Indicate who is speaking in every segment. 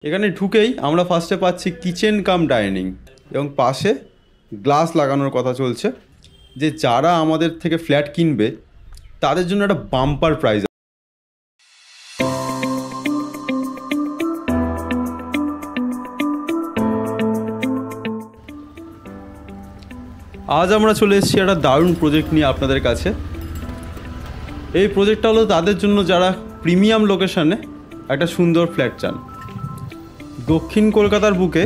Speaker 1: এখানে ঢুকেই আমরা ফার্স্টে পাচ্ছি কিচেন কাম ডাইনিং এবং পাশে গ্লাস লাগানোর কথা চলছে, যে যারা আমাদের থেকে ফ্ল্যাট কিনবে তাদের জন্য একটা বাম্পার প্রাইজ। আজ আমরা চলে এসেছি একটা দারুণ প্রজেক্ট নিয়ে আপনাদের কাছে। এই প্রজেক্টটা হলো তাদের জন্য যারা প্রিমিয়াম লোকেশনে একটা সুন্দর ফ্ল্যাট চান। দক্ষিণ কলকাতার বুকে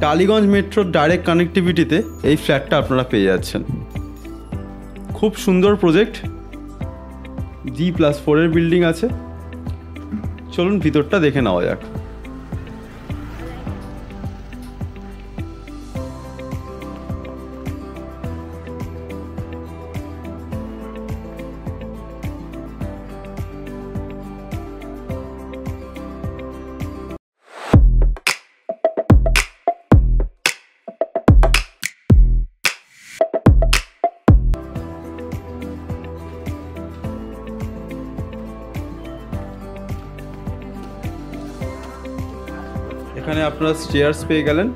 Speaker 1: টালিগঞ্জ মেট্রোর ডাইরেক্ট কানেক্টিভিটিতে এই ফ্ল্যাটটা আপনারা পেয়ে যাচ্ছেন। খুব সুন্দর প্রজেক্ট, G+4 এর বিল্ডিং আছে। চলুন ভিতরটা দেখে নেওয়া যাক। এখানে আপনারা স্টেয়ার্স পেয়ে গেলেন,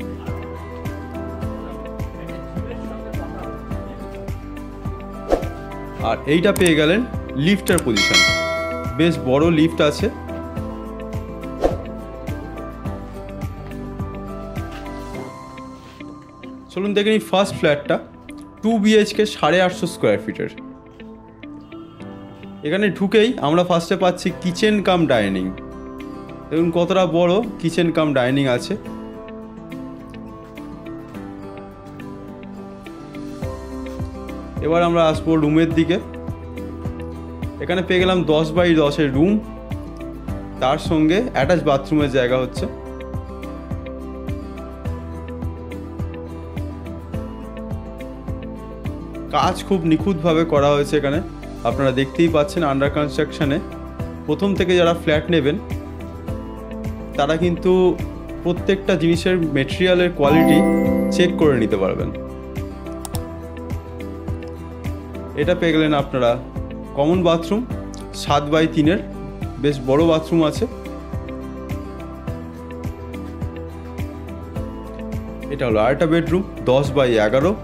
Speaker 1: আর এইটা পেয়ে গেলেন লিফটের পজিশন। বেশ বড় লিফট আছে। চলুন দেখে নিই ফার্স্ট ফ্ল্যাটটা, 2 BHK 850 স্কোয়ার ফিটের। এখানে ঢুকেই আমরা ফার্স্টে পাচ্ছি কিচেন কাম ডাইনিং। দেখুন কতটা বড় কিচেন কাম ডাইনিং আছে। এবার আমরা আসবো রুমের দিকে। এখানে পেয়ে গেলাম 10x10 এর রুম, তার সঙ্গে অ্যাটাচ বাথরুমের জায়গা হচ্ছে। কাজ খুব নিখুঁতভাবে করা হয়েছে এখানে, আপনারা দেখতেই পাচ্ছেন। আন্ডার কনস্ট্রাকশনে প্রথম থেকে যারা ফ্ল্যাট নেবেন তারা কিন্তু প্রত্যেকটা জিনিসের মেটেরিয়ালের কোয়ালিটি চেক করে নিতে পারবেন। এটা পেয়ে গেলেন আপনারা কমন বাথরুম, 7x3 এর বেশ বড় বাথরুম আছে। এটা হলো আরেকটা বেডরুম, 10x11।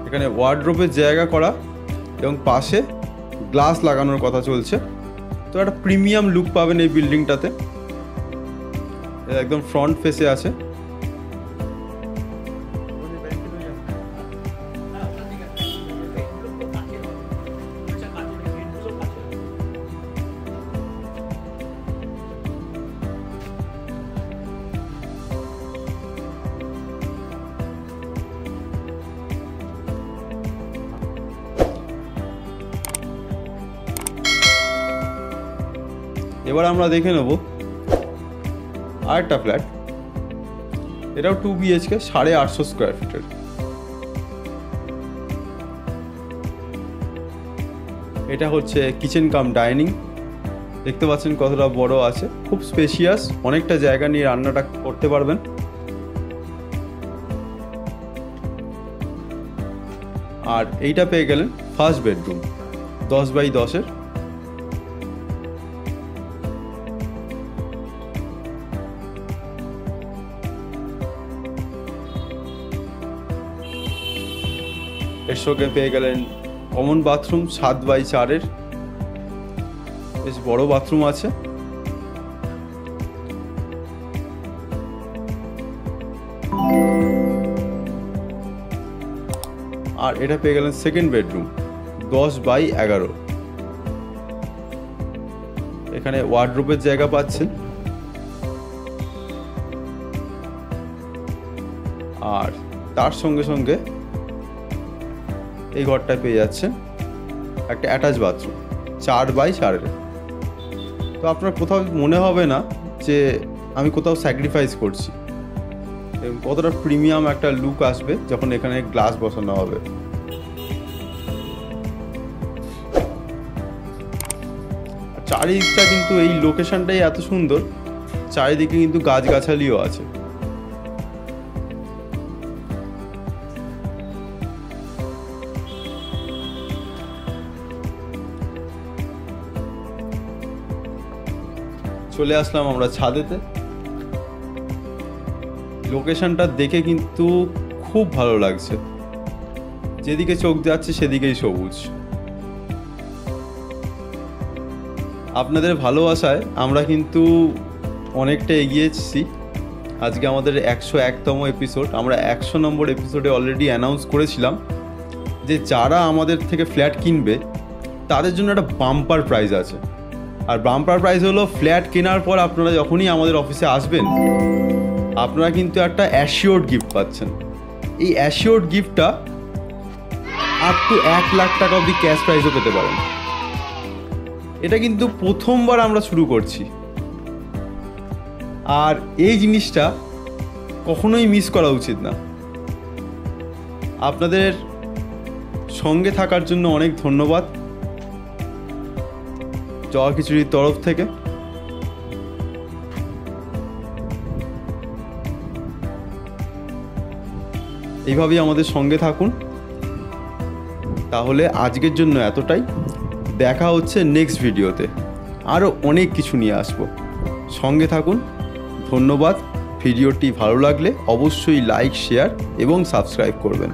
Speaker 1: এখানে ওয়ার্ডরোবের জায়গা করা এবং পাশে গ্লাস লাগানোর কথা চলছে। তো একটা প্রিমিয়াম লুক পাবেন এই বিল্ডিংটাতে। একদম ফ্রন্ট ফেসে আছে। এবার আমরা দেখে নেব আরেকটা ফ্ল্যাট। এটাও 2 BHK 850 স্কোয়ার ফিটের। এটা হচ্ছে কিচেন কাম ডাইনিং। দেখতে পাচ্ছেন কতটা বড় আছে, খুব স্পেশিয়াস, অনেকটা জায়গা নিয়ে রান্নাটা করতে পারবেন। আর এইটা পেয়ে গেলেন ফার্স্ট বেডরুম, 10x10 এর। এর সঙ্গে পেয়ে গেলেন কমন বাথরুম, 7x4 এর বেশ বড় বাথরুম আছে। আর এটা পেয়ে গেলেন সেকেন্ড বেডরুম, 10x11। এখানে ওয়ার্ডরোবের জায়গা পাচ্ছেন। আর তার সঙ্গে সঙ্গে এই ঘরটায় পেয়ে যাচ্ছে একটা অ্যাটাচ বাথরুম, 4x4 এর। তো আপনার কোথাও মনে হবে না যে আমি কোথাও স্যাক্রিফাইস করছি। এবং কতটা প্রিমিয়াম একটা লুক আসবে যখন এখানে গ্লাস বসানো হবে। চারিদিকটা কিন্তু এই লোকেশনটাই এত সুন্দর, চারিদিকে কিন্তু গাছগাছালিও আছে। চলে আসলাম আমরা ছাদেতে। লোকেশনটা দেখে কিন্তু খুব ভালো লাগছে, যেদিকে চোখ যাচ্ছে সেদিকেই সবুজ। আপনাদের ভালোবাসায় আমরা কিন্তু অনেকটা এগিয়েছি। আজকে আমাদের 101তম এপিসোড। আমরা 100 নম্বর এপিসোডে অলরেডি অ্যানাউন্স করেছিলাম যে যারা আমাদের থেকে ফ্ল্যাট কিনবে তাদের জন্য একটা বাম্পার প্রাইজ আছে। আর বাম্পার প্রাইজ হলো ফ্ল্যাট কেনার পর আপনারা যখনই আমাদের অফিসে আসবেন আপনারা কিন্তু একটা অ্যাসিওর্ড গিফট পাচ্ছেন। এই অ্যাসিওর্ড গিফটটা আপ টু 1 লাখ টাকা অবধি ক্যাশ প্রাইজও পেতে পারেন। এটা কিন্তু প্রথমবার আমরা শুরু করছি, আর এই জিনিসটা কখনোই মিস করা উচিত না। আপনাদের সঙ্গে থাকার জন্য অনেক ধন্যবাদ জয়া খিচুড়ির তরফ থেকে। এইভাবেই আমাদের সঙ্গে থাকুন। তাহলে আজকের জন্য এতটাই। দেখা হচ্ছে নেক্সট ভিডিওতে, আরও অনেক কিছু নিয়ে আসবো। সঙ্গে থাকুন। ধন্যবাদ। ভিডিওটি ভালো লাগলে অবশ্যই লাইক, শেয়ার এবং সাবস্ক্রাইব করবেন।